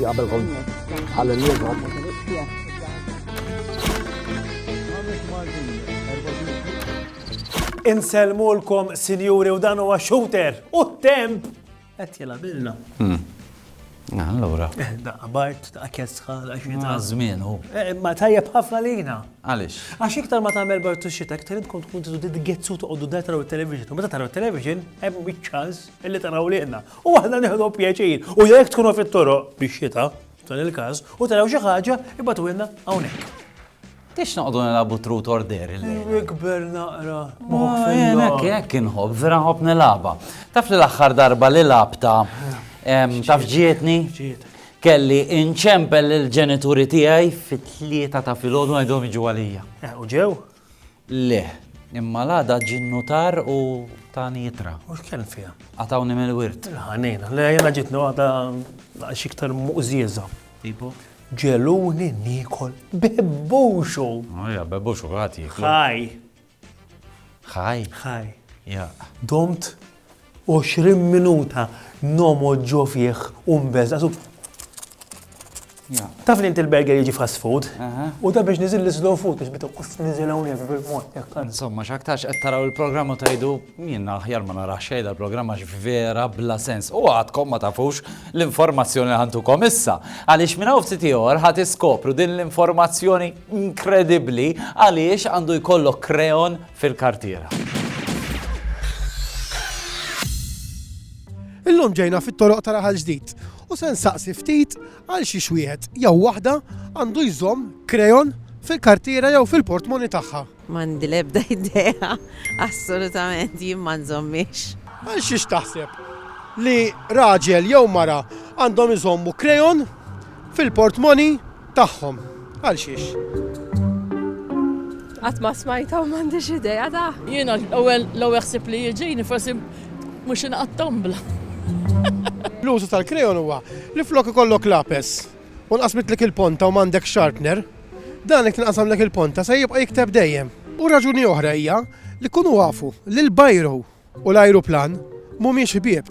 qabel kont ħallinniha. Inselmulkom, sinjuri, u dan huwa shooter u temp qed jilagħbilna. Allura. Daqqa Bart, daqqa Kesħa, daqqa xita. Żmien hu. Ma tajjeb ħafna lina. Għaliex? Għax iktar ma tagħmel Bart u xita, iktar intkom tkun tiżu getzu toqgħodu da taraw it-television. U meta taraw it-television, hemm biċ-ċans illi taraw liqna. U aħna nieħdu pjaċir. U jekk tkunu fit-toroq bix-xita, f'dan il-każ, u taraw xi ħaġa, ibatu ilna hawnhekk. Tix noqdu nilagħbu truth or dare illejla. Ikber naqra. Hekk inħobb, vera nħobb nilagħba. Taf li l-aħħar darba li labta taf ġietni? Kelli inċempel il-ġenituri tiegħi fit-tlieta ta' filgħodu ngħidhom jiġu għalija. U ġew? Le, imma l-għada ġinnutar u tani jitra. U x'kien fiha? Għatawni mill-wirt. Ħanejna, le jena ġitnu għada xiktar muqżieza. Tipo? Ġeluni nikol bebbuxu. Ja, bebbuxu għati. Ħaj. Ħaj? Ħaj. Ja. Domt 20 minuta nomo ġofieħ umbeż. Taf li inti l-burger jiġi fast food. U da biex nizil l-slow food, biex bitu nizil hawnhekk bil-mod. Insomma, x'aktarx qed taraw il-programma tajdu jiena aħjar ma narax xejn dal-programma vera bla sens. U għadkom ma tafux l-informazzjoni li ħantukom issa. Għaliex minn hawn ftit ieħor ħadd iskopru din l-informazzjoni inkredibbli għaliex għandu jkollok kreon fil-kartiera. Illum ġejna fit-toroq tara ħal ġdid u se nsaqsi ftit għal xi wieħed jew waħda għandu jżomm krejon fil-kartiera jew fil-portmoni tagħha. M'għandi l-ebda idea, assolutament jien ma nżommix. Għal xiex taħseb li raġel jew mara għandhom iżommu krejon fil-portmoni tagħhom. Għal xiex? Qatt ma smajta u m'għandix idea da. Jiena l-ewwel ħsieb li jiġini forsi mhux inqattom bla. L-użu tal-krejon huwa li flok ikollok lapes u nqasmitlek il-ponta u m'għandek sharpener, dan jekk tinqasamlek il-ponta se jibqa' jikteb dejjem. U raġuni oħra hija li kunu għafu li l-bajro u l-ajruplan mhumiex ħbieb.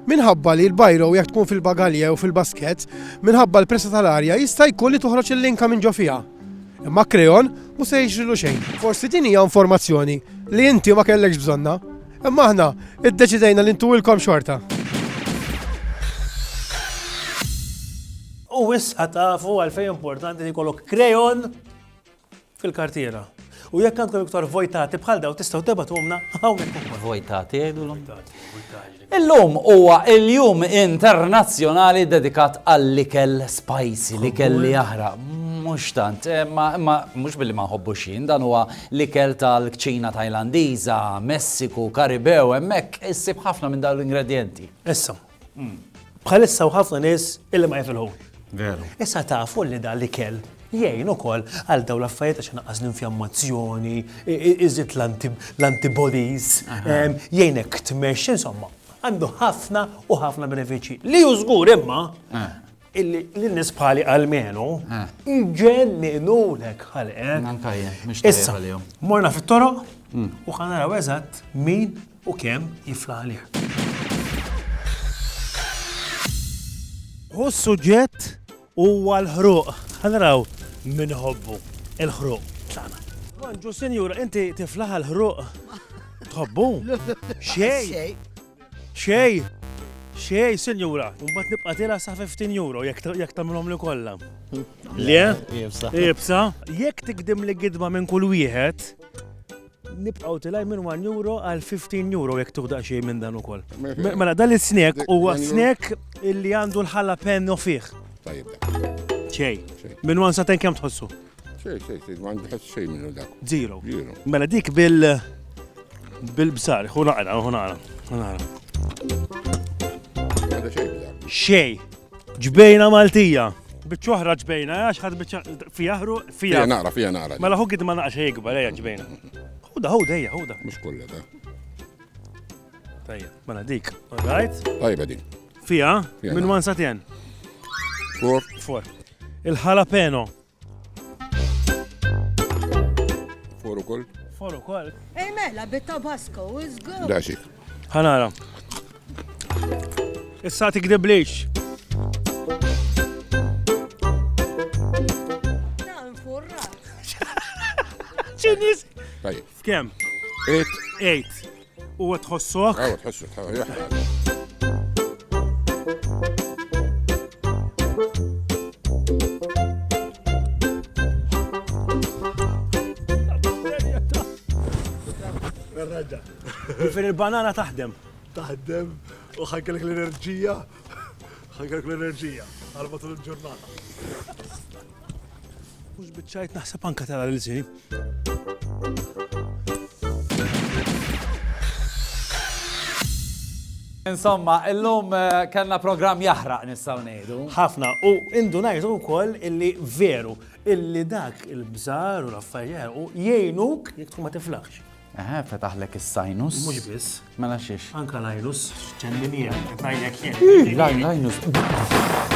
Minħabba li l-bajro jekk tkun fil-bagalja u fil-basket, minħabba l-pressa tal-arja jista' jkun li toħroġ il-linka minn ġo fiha. Imma krejon mhux se jiġrilu xejn. Forsi din hija informazzjoni li inti ma kellekx bżonna, imma aħna iddeċidejna li ntuwilkom xorta. U issa tafu għalfejn importanti li jkollok krejon fil-kartiera. U jekk għandkom iktar vojtati bħal daw tistgħu debatumna hawnhekk ukoll. Vojtati jgħidulhom. Illum huwa l-jum internazzjonali dedikat għall-ikel spicy, l-ikel li jaħraq. Mhux tant, ma mhux billi ma nħobbux jien, dan huwa l-ikel tal-kċina Tajlandiża, Messiku, Karibew, hemmhekk issib ħafna minn dawn l-ingredjenti. Issa. Bħalissa u ħafna nies illi ma jifilħux. Veru. Issa tafu li dan l-ikel jgħin ukoll għal dawn l-affarijiet għax naqqas l-infjammazzjoni, iżid l-antibodies, jgħinek tmexx, insomma, għandu ħafna u ħafna benefiċċji. Li hu żgur imma l-nies bħali għalmenu iġennilek ħalqek. Issa, morna fit-toroq u ħanaraw eżatt min u kemm jifla għalih. U s-suġġett huwa l-ħruq. Ħanaraw min ħobbu il-ħruq. Tana. Ġu senjura, inti tiflaħ l-ħruq. Tħobbu? Xej. Xej, senjura. Mbagħad nibqa' tilha sa 15 euro jekk tagħmilhom li kollha. Le? Ibsa. Jekk tikdim li gidba minn kull wieħed, nibqgħu tilaj minn 1 euro għal 15 euro jekk tuħda xejn minn dan ukoll. Mela dan is-snack huwa snack illi għandu l-jalapeno fih. Xej. Minn 1 sa 10 kemm tħossu? Xej, ma għandix xejn minnu dak. Zero. Mela dik bil-bsar, hu naqra. Xej. Ġbejna Maltija. Biċċoħra ġbejna, għax ħad fija ħruq fija. Fija naqra. Mela hu ma naqax jikbar, ġbejna. Huda. Mux kollha da. Tajja, mela dik. Alright? Tajba din. Fija? Minn 1 sa 10? 4. Il-jalapeno. 4 ukoll? 4 ukoll. Ej mela, bit-tabasco, is good. Daxi. Ħanara. Issa tikdeb lix. F'kemm? 8. 8. U tħossuh? ايوه تحسه يحرق. Fil il-banana taħdem. taħdem u ħajkelek l-enerġija. ħajkelek l-enerġija għal matul il-ġurnata. Mux bitċajt naħseb anka tara l-sini. Insomma, illum kellna program jaħraq nistgħu ngħidu. Ħafna, u indunajtu wkoll illi veru, illi dak il-bżar u l-affarijiet u jgħinuk jekk tkun ma tiflaħx. Fetaħlek is-sajnus. Mhux biss. Mela xiex. Anka lajnus, ċendinija, ngħidlek jien. Lajnus.